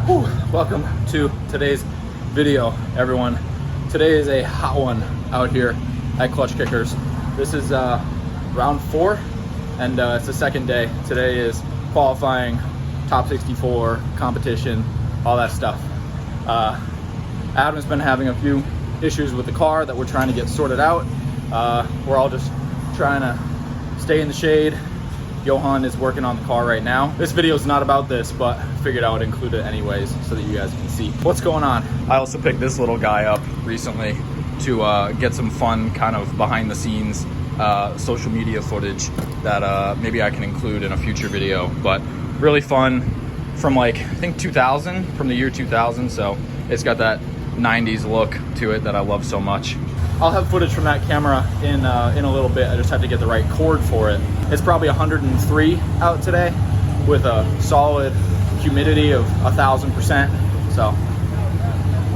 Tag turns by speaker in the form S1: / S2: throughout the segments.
S1: Whew. Welcome to today's video, everyone. Today is a hot one out here at Clutch Kickers. This is round 4, and it's the second day. Today is qualifying, top 64, competition, all that stuff. Adam's been having a few issues with the car that we're trying to get sorted out. We're all just trying to stay in the shade. Johan is working on the car right now. This video is not about this, but figured I would include it anyways so that you guys can see what's going on. I also picked this little guy up recently to get some fun kind of behind the scenes social media footage that maybe I can include in a future video, but really fun from like, I think 2000, from the year 2000. So it's got that 90s look to it that I love so much. I'll have footage from that camera in a little bit. I just have to get the right cord for it. It's probably 103 out today with a solid humidity of 1000%. So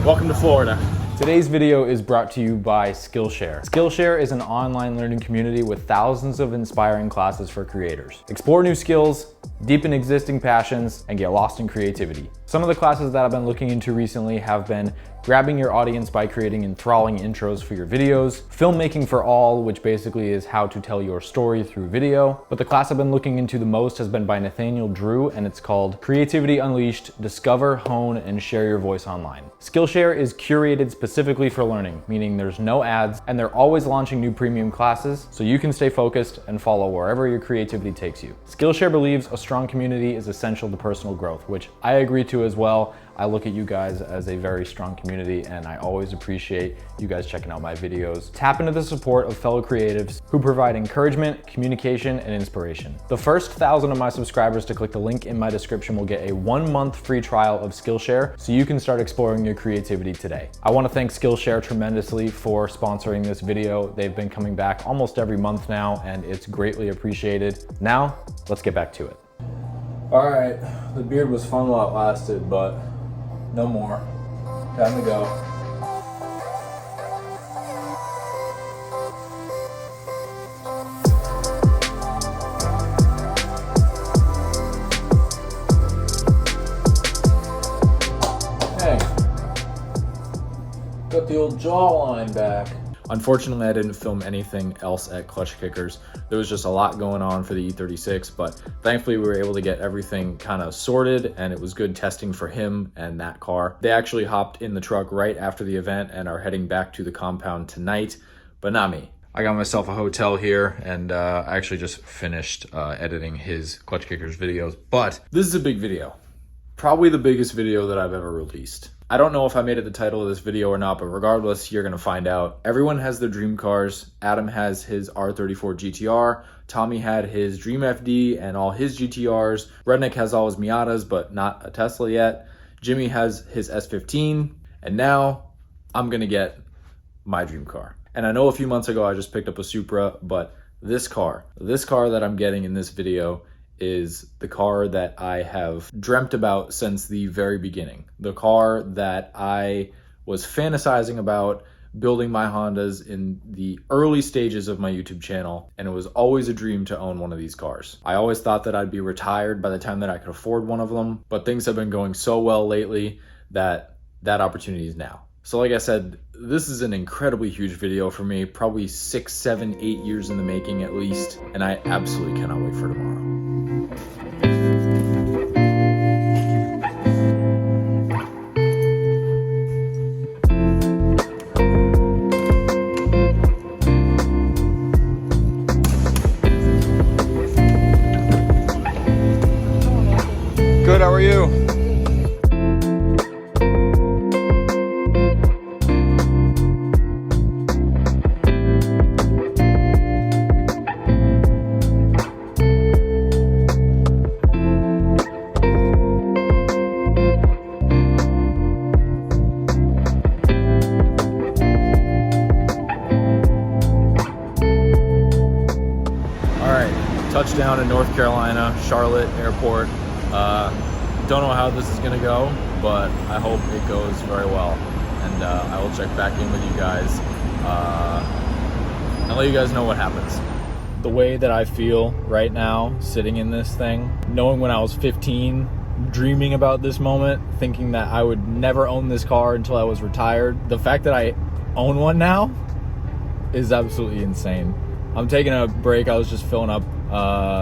S1: welcome to Florida.
S2: Today's video is brought to you by Skillshare. Skillshare is an online learning community with thousands of inspiring classes for creators. Explore new skills, deepen existing passions, and get lost in creativity. Some of the classes that I've been looking into recently have been grabbing your audience by creating enthralling intros for your videos, filmmaking for all, which basically is how to tell your story through video. But the class I've been looking into the most has been by Nathaniel Drew, and it's called Creativity Unleashed: Discover, Hone, and Share Your Voice Online. Skillshare is curated specifically for learning, meaning there's no ads, and they're always launching new premium classes so you can stay focused and follow wherever your creativity takes you. Skillshare believes a strong community is essential to personal growth, which I agree to as well. I look at you guys as a very strong community, and I always appreciate you guys checking out my videos. Tap into the support of fellow creatives who provide encouragement, communication, and inspiration. The first 1,000 of my subscribers to click the link in my description will get a 1-month free trial of Skillshare so you can start exploring your creativity today. I want to thank Skillshare tremendously for sponsoring this video. They've been coming back almost every month now, and it's greatly appreciated. Now, let's get back to it. All right, the beard was fun while it lasted, but no more. Time to go. Hey, got the old jawline back. Unfortunately, I didn't film anything else at Clutch Kickers. There was just a lot going on for the E36, but thankfully we were able to get everything kind of sorted, and it was good testing for him and that car. They actually hopped in the truck right after the event and are heading back to the compound tonight, but not me. I got myself a hotel here, and I actually just finished editing his Clutch Kickers videos, but this is a big video. Probably the biggest video that I've ever released. I don't know if I made it the title of this video or not, but regardless, you're gonna find out. Everyone has their dream cars. Adam has his R34 GTR. Tommy had his Dream FD and all his GTRs. Redneck has all his Miatas, but not a Tesla yet. Jimmy has his S15. And now I'm gonna get my dream car. And I know a few months ago I just picked up a Supra, but this car that I'm getting in this video is the car that I have dreamt about since the very beginning. The car that I was fantasizing about building my Hondas in the early stages of my YouTube channel, and it was always a dream to own one of these cars. I always thought that I'd be retired by the time that I could afford one of them, but things have been going so well lately that that opportunity is now. So like I said, this is an incredibly huge video for me, probably 6, 7, 8 years in the making at least, and I absolutely cannot wait for tomorrow. Good, how are you? Touchdown in North Carolina, Charlotte Airport. Don't know how this is gonna go, but I hope it goes very well. And I will check back in with you guys and let you guys know what happens. The way that I feel right now, sitting in this thing, knowing when I was 15 dreaming about this moment, thinking that I would never own this car until I was retired. The fact that I own one now is absolutely insane. I'm taking a break. I was just filling up,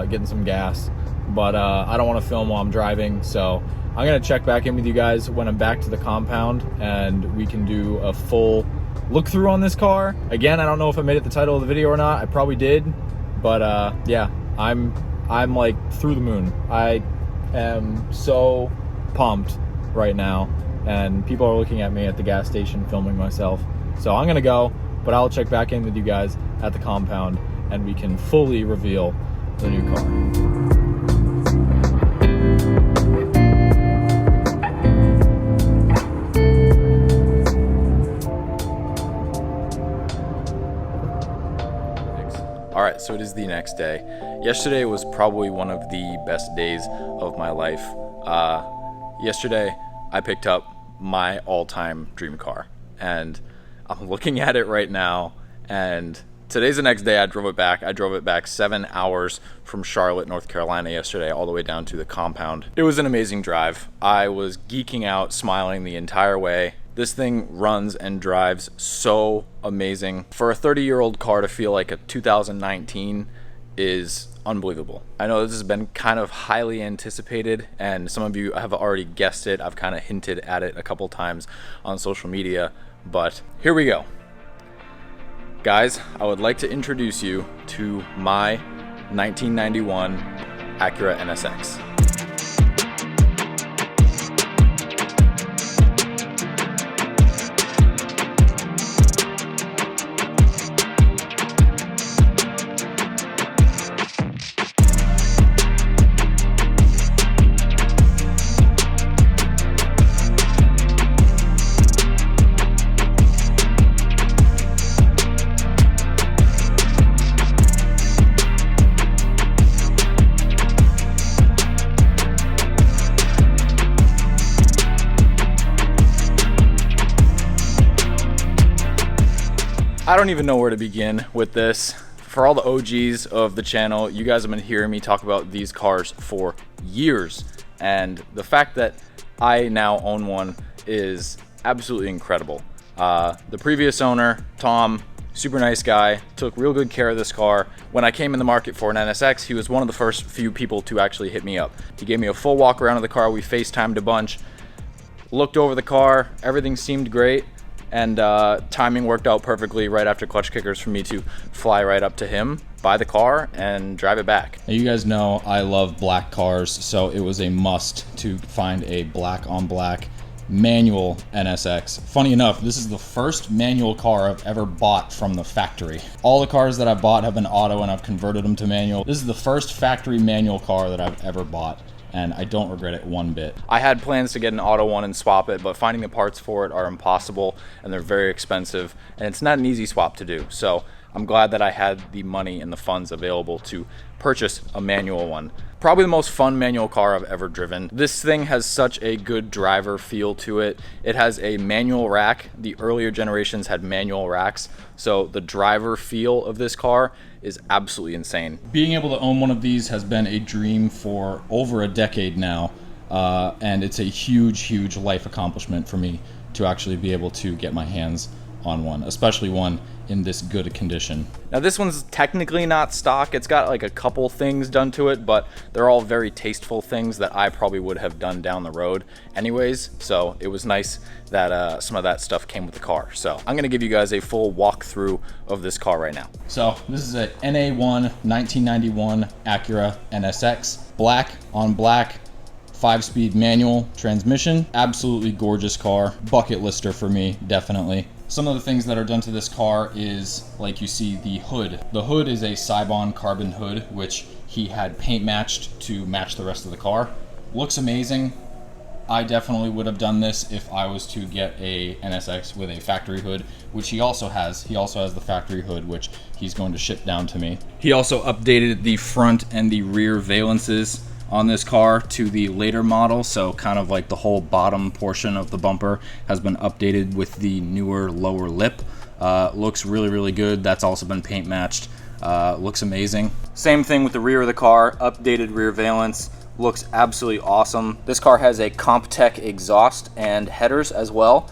S2: getting some gas, but I don't want to film while I'm driving, so I'm gonna check back in with you guys when I'm back to the compound and we can do a full look through on this car. Again, I don't know if I made it the title of the video or not. I probably did, but yeah, I'm like through the moon. I am so pumped right now, and people are looking at me at the gas station filming myself. So I'm gonna go, but I'll check back in with you guys at the compound and we can fully reveal the new car. All right, so it is the next day. Yesterday was probably one of the best days of my life. Yesterday, I picked up my all-time dream car, and I'm looking at it right now, and today's the next day. I drove it back. I drove it back 7 hours from Charlotte, North Carolina yesterday, all the way down to the compound. It was an amazing drive. I was geeking out, smiling the entire way. This thing runs and drives so amazing. For a 30-year-old car to feel like a 2019 is unbelievable. I know this has been kind of highly anticipated, and some of you have already guessed it. I've kind of hinted at it a couple times on social media, but here we go. Guys, I would like to introduce you to my 1991 Acura NSX. I don't even know where to begin with this. For all the OGs of the channel, you guys have been hearing me talk about these cars for years, and the fact that I now own one is absolutely incredible. The previous owner, Tom, super nice guy, took real good care of this car. When I came in the market for an NSX, he was one of the first few people to actually hit me up. He gave me a full walk around of the car. We FaceTimed a bunch, looked over the car, everything seemed great. And timing worked out perfectly right after clutch kickers for me to fly right up to him, buy the car, and drive it back. Now, you guys know I love black cars, so it was a must to find a black on black manual NSX. Funny enough, this is the first manual car I've ever bought from the factory. All the cars that I've bought have been auto and I've converted them to manual. This is the first factory manual car that I've ever bought, and I don't regret it one bit. I had plans to get an auto one and swap it, but finding the parts for it are impossible and they're very expensive, and it's not an easy swap to do. So I'm glad that I had the money and the funds available to purchase a manual one. Probably the most fun manual car I've ever driven. This thing has such a good driver feel to it. It has a manual rack. The earlier generations had manual racks, so the driver feel of this car is absolutely insane. Being able to own one of these has been a dream for over a decade now, and it's a huge life accomplishment for me to actually be able to get my hands on one, especially one in this good a condition. Now, this one's technically not stock. It's got like a couple things done to it, but they're all very tasteful things that I probably would have done down the road anyways. So it was nice that some of that stuff came with the car. So I'm gonna give you guys a full walkthrough of this car right now. So this is a NA1 1991 Acura NSX, black on black, 5-speed manual transmission. Absolutely gorgeous car. Bucket lister for me, definitely. Some of the things that are done to this car is, like you see, the hood. The hood is a Cybon carbon hood, which he had paint matched to match the rest of the car. Looks amazing. I definitely would have done this if I was to get a NSX with a factory hood, which he also has. He also has the factory hood, which he's going to ship down to me. He also updated the front and the rear valences on this car to the later model, so kind of like the whole bottom portion of the bumper has been updated with the newer lower lip. Looks really good. That's also been paint matched. Looks amazing. Same thing with the rear of the car, updated rear valence,
S1: looks absolutely awesome. This car has a CompTech exhaust and headers as well,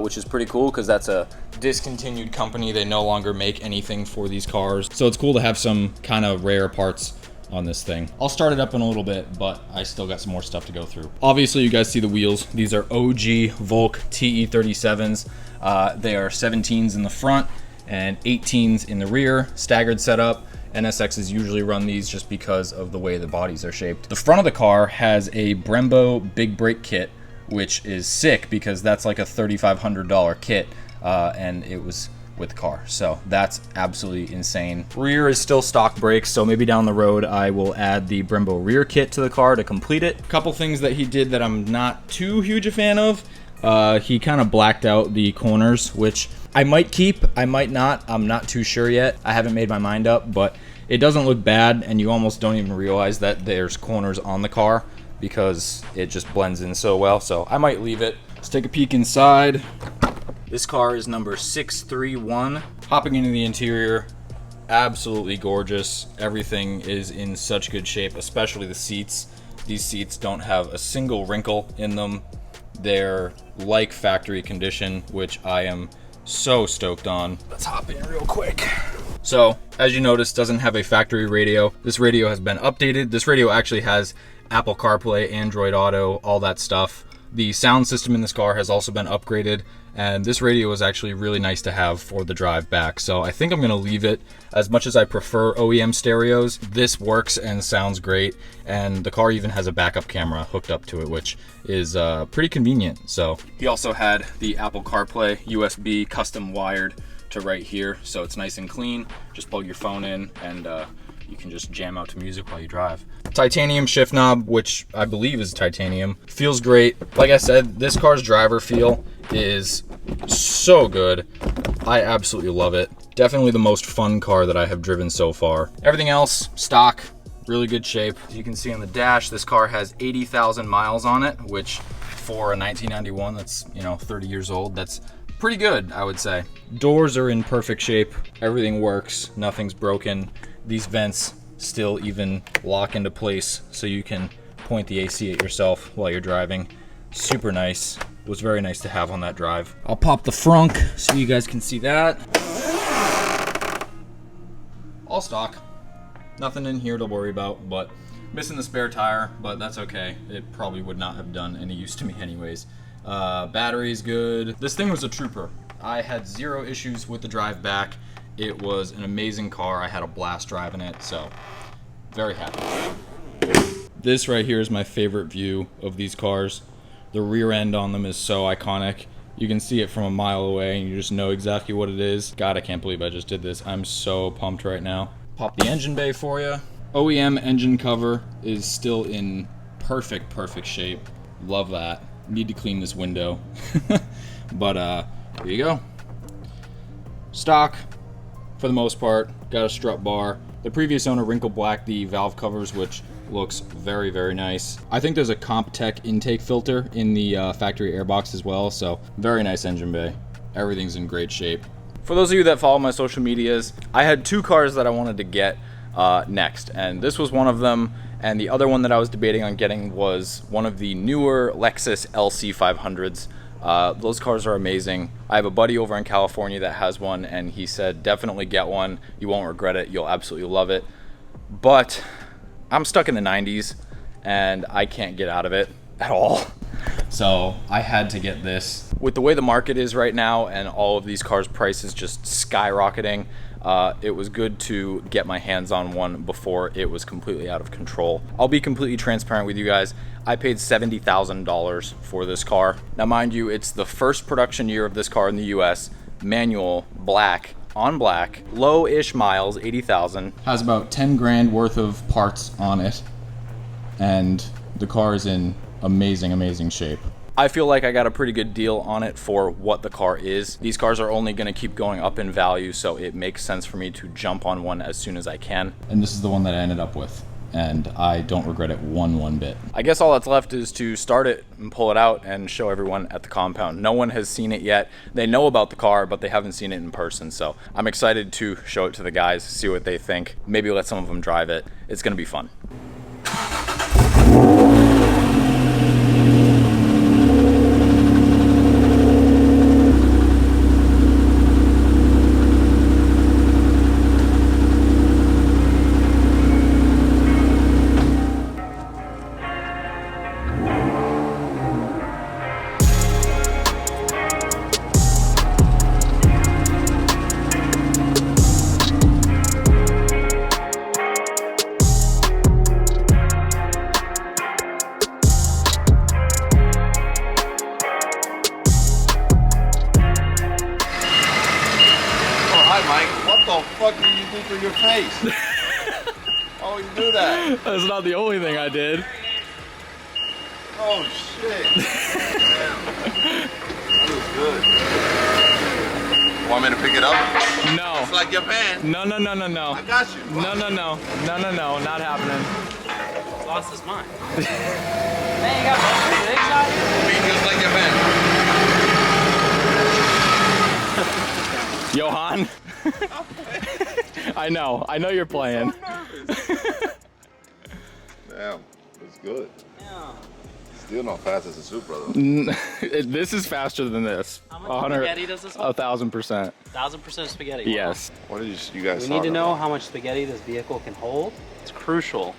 S1: which is pretty cool because that's a discontinued company. They no longer make anything for these cars. So it's cool to have some kind of rare parts on this thing. I'll start it up in a little bit, but I still got some more stuff to go through. Obviously, you guys see the wheels. These are OG Volk TE37s. They are 17s in the front and 18s in the rear, staggered setup. NSXs usually run these just because of the way the bodies are shaped. The front of the car has a Brembo big brake kit, which is sick because that's like a $3,500 kit, and it was with the car, so that's absolutely insane. Rear is still stock brakes, so maybe down the road I will add the Brembo rear kit to the car to complete it. A couple things that he did that I'm not too huge a fan of. He kind of blacked out the corners, which I might keep, I might not. I'm not too sure yet. I haven't made my mind up, but it doesn't look bad, and you almost don't even realize that there's corners on the car because it just blends in so well, so I might leave it. Let's take a peek inside. This car is number 631. Hopping into the interior, absolutely gorgeous. Everything is in such good shape, especially the seats. These seats don't have a single wrinkle in them. They're like factory condition, which I am so stoked on. Let's hop in real quick. So, as you notice, doesn't have a factory radio. This radio has been updated. This radio actually has Apple CarPlay, Android Auto, all that stuff. The sound system in this car has also been upgraded, and this radio is actually really nice to have for the drive back. So I think I'm gonna leave it. As much as I prefer OEM stereos, this works and sounds great, and the car even has a backup camera hooked up to it, which is pretty convenient. So he also had the Apple CarPlay USB custom wired to right here, so it's nice and clean. Just plug your phone in and you can just jam out to music while you drive. Titanium shift knob, which I believe is titanium. Feels great. Like I said, this car's driver feel is so good. I absolutely love it. Definitely the most fun car that I have driven so far. Everything else, stock, really good shape. As you can see on the dash, this car has 80,000 miles on it, which for a 1991, that's, 30 years old, that's pretty good, I would say. Doors are in perfect shape. Everything works, nothing's broken. These vents still even lock into place so you can point the AC at yourself while you're driving. Super nice. Was very nice to have on that drive. I'll pop the frunk so you guys can see that. All stock. Nothing in here to worry about, but missing the spare tire, but that's okay. It probably would not have done any use to me anyways. Battery's good. This thing was a trooper. I had zero issues with the drive back. It was an amazing car. I had a blast driving it, so very happy. This right here is my favorite view of these cars. The rear end on them is so iconic. You can see it from a mile away and you just know exactly what it is. God, I can't believe I just did this. I'm so pumped right now. Pop the engine bay for you. OEM engine cover is still in perfect shape. Love that. Need to clean this window. But here you go. Stock. For the most part, got a strut bar. The previous owner wrinkled black the valve covers, which looks very nice. I think there's a CompTech intake filter in the factory airbox as well, so very nice engine bay. Everything's in great shape. For those of you that follow my social medias, I had two cars that I wanted to get next, and this was one of them, and the other one that I was debating on getting was one of the newer Lexus LC500s. Those cars are amazing. I have a buddy over in California that has one, and he said definitely get one. You won't regret it. You'll absolutely love it. But I'm stuck in the 90s and I can't get out of it at all. So I had to get this. With the way the market is right now and all of these cars' prices just skyrocketing, it was good to get my hands on one before it was completely out of control. I'll be completely transparent with you guys. I paid $70,000 for this car. Now mind you, it's the first production year of this car in the US, manual, black, on black, low-ish miles, 80,000. Has about 10 grand worth of parts on it, and the car is in amazing shape. I feel like I got a pretty good deal on it for what the car is. These cars are only gonna keep going up in value, so it makes sense for me to jump on one as soon as I can. And this is the one that I ended up with, and I don't regret it one bit. I guess all that's left is to start it and pull it out and show everyone at the compound. No one has seen it yet. They know about the car, but they haven't seen it in person, so I'm excited to show it to the guys, see what they think. Maybe let some of them drive it. It's gonna be fun.
S3: fuck did you do to your face? Oh, you do that?
S1: That's not the only thing I did.
S3: Oh shit. Damn. That was good. Want me to pick it up?
S1: No.
S3: It's like your pen.
S1: No.
S3: I got you.
S1: No, not happening.
S4: Lost his mind. Man, you got both legs out here?
S3: Be just like your pen.
S1: Johan. I know you're playing.
S3: Damn, that's good.
S4: Yeah.
S3: Still not fast as a Supra though.
S1: This is faster than this.
S4: How much spaghetti does this hold?
S1: 1,000%.
S4: 1,000% spaghetti.
S1: Yes.
S3: What did you guys
S4: We
S3: talk
S4: need to know
S3: about?
S4: how much spaghetti this vehicle can hold. It's crucial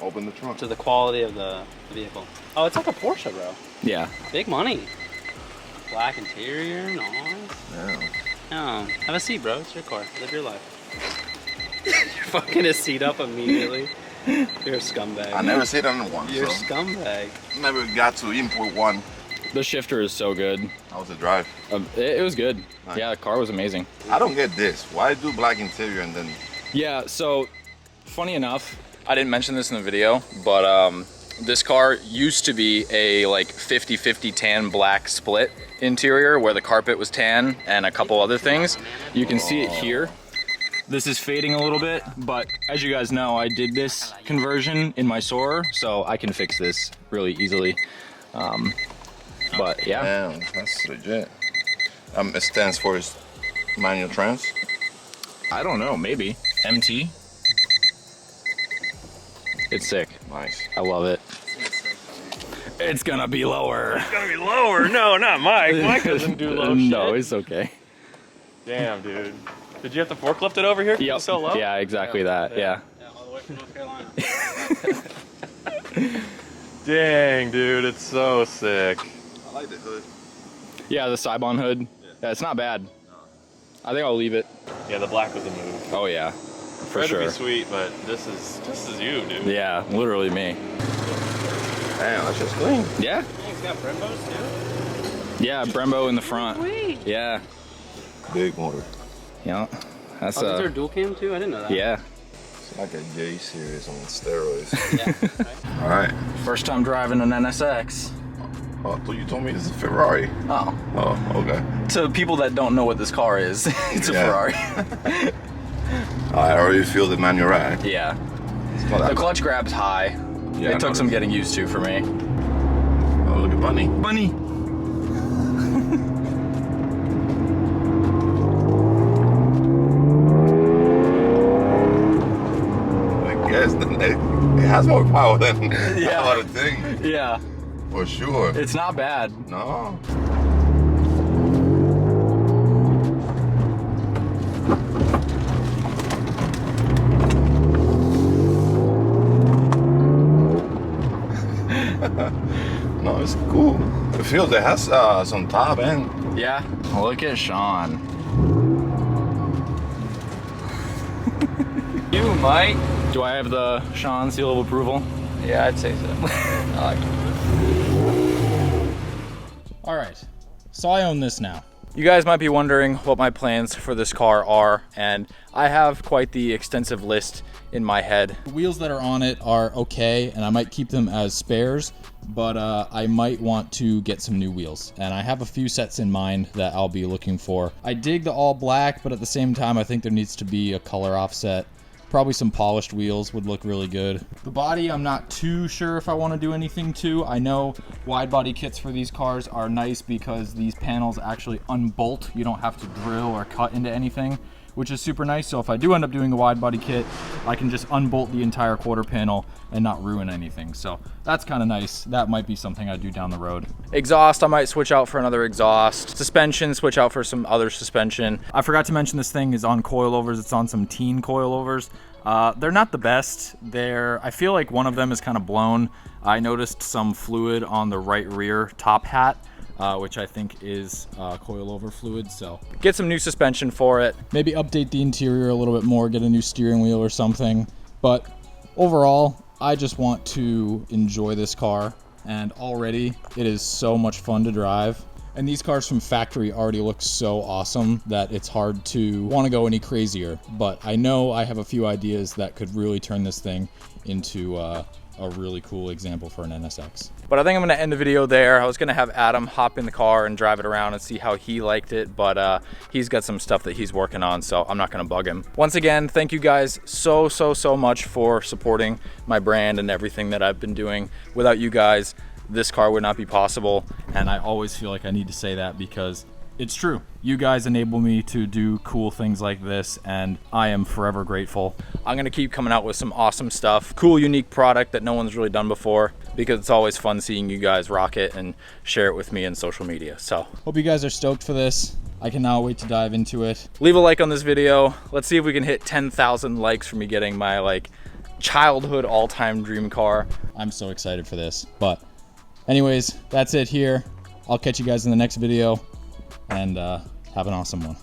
S3: Open the trunk.
S4: to the quality of the vehicle. Oh, it's like a Porsche, bro.
S1: Yeah.
S4: Big money. Black interior, nice.
S3: Yeah.
S4: Yeah. Have a seat, bro. It's your car. Live your life. You're fucking his seat up immediately. You're a scumbag.
S3: I never sit on one.
S4: You're a
S3: so
S4: scumbag.
S3: never got to import one.
S1: The shifter is so good.
S3: How was the drive?
S1: It was good.
S3: Nice.
S1: Yeah, the car was amazing.
S3: I don't get this. Why do black interior and then?
S1: Yeah, so funny enough, I didn't mention this in the video, but this car used to be a like 50-50 tan black split interior where the carpet was tan and a couple other things. You can see it here. This is fading a little bit, but as you guys know, I did this conversion in my Soarer, so I can fix this really easily. But yeah.
S3: Damn, that's legit. It stands for his manual trans.
S1: I don't know, maybe. MT? It's sick.
S3: Nice.
S1: I love it. It's gonna be lower.
S5: It's gonna be lower. No, not Mike. Mike doesn't do low shit.
S1: No, it's okay.
S5: Damn, dude. Did you have to forklift it over here? 'Cause it's so low?
S1: Yeah, exactly that. Yeah.
S4: Yeah, all the way from North Carolina.
S5: Dang, dude. It's so sick.
S3: I like the hood.
S1: Yeah, the Cybon hood. Yeah, it's not bad. I think I'll leave it.
S5: Yeah, the black was a move.
S1: Oh yeah, for
S5: Red would
S1: sure.
S5: be sweet, but this is you, dude.
S1: Yeah, literally me.
S3: Damn, that's just clean.
S1: Yeah.
S4: He's got Brembos too?
S1: Yeah, Brembo in the front.
S4: Sweet.
S1: Yeah.
S3: Big motor.
S1: Yeah. That's
S4: Oh, is there a dual cam too? I didn't know that.
S1: yeah.
S3: It's like a J series on steroids.
S4: Yeah, right?
S3: All right.
S1: First time driving an NSX.
S3: Oh, so you told me it's a Ferrari.
S1: Oh.
S3: Oh, okay.
S1: To people that don't know what this car is, it's a
S3: Yeah.
S1: Ferrari.
S3: I already feel the manual rack.
S1: Yeah.
S3: It's not
S1: The
S3: that
S1: clutch grab's high.
S3: Yeah,
S1: It
S3: I
S1: took some
S3: noticed.
S1: getting used to for me.
S3: Oh, look at Bunny.
S1: Bunny.
S3: I guess it has more power than
S1: Yeah.
S3: a lot of things.
S1: Yeah.
S3: For sure.
S1: It's not bad.
S3: No. No, it's cool. It feels it has some top end.
S1: Yeah. Look at Sean.
S4: You, Mike.
S1: Do I have the Sean seal of approval?
S4: Yeah, I'd say so. I like it.
S1: All right, so I own this now. You guys might be wondering what my plans for this car are, and I have quite the extensive list in my head. The wheels that are on it are okay, and I might keep them as spares, but I might want to get some new wheels, and I have a few sets in mind that I'll be looking for. I dig the all black, but at the same time, I think there needs to be a color offset. Probably some polished wheels would look really good. The body, I'm not too sure if I want to do anything to. I know wide body kits for these cars are nice because these panels actually unbolt. You don't have to drill or cut into anything, which is super nice. So if I do end up doing a wide body kit, I can just unbolt the entire quarter panel and not ruin anything. So that's kind of nice. That might be something I do down the road. Exhaust, I might switch out for another exhaust. Suspension, switch out for some other suspension. I forgot to mention this thing is on coilovers. It's on some teen coilovers. They're not the best. I feel like one of them is kind of blown. I noticed some fluid on the right rear top hat, which I think is coilover fluid. So get some new suspension for it. Maybe update the interior a little bit more, get a new steering wheel or something. But overall, I just want to enjoy this car, and already it is so much fun to drive. And these cars from factory already look so awesome that it's hard to want to go any crazier. But I know I have a few ideas that could really turn this thing into a really cool example for an NSX. But I think I'm gonna end the video there. I was gonna have Adam hop in the car and drive it around and see how he liked it, but he's got some stuff that he's working on, so I'm not gonna bug him. Once again, thank you guys so much for supporting my brand and everything that I've been doing. Without you guys, this car would not be possible, and I always feel like I need to say that because it's true. You guys enable me to do cool things like this, and I am forever grateful. I'm gonna keep coming out with some awesome stuff, cool, unique product that no one's really done before, because it's always fun seeing you guys rock it and share it with me in social media. So hope you guys are stoked for this. I cannot wait to dive into it. Leave a like on this video. Let's see if we can hit 10,000 likes for me getting my like childhood all-time dream car. I'm so excited for this. But anyways, that's it here. I'll catch you guys in the next video, and have an awesome one.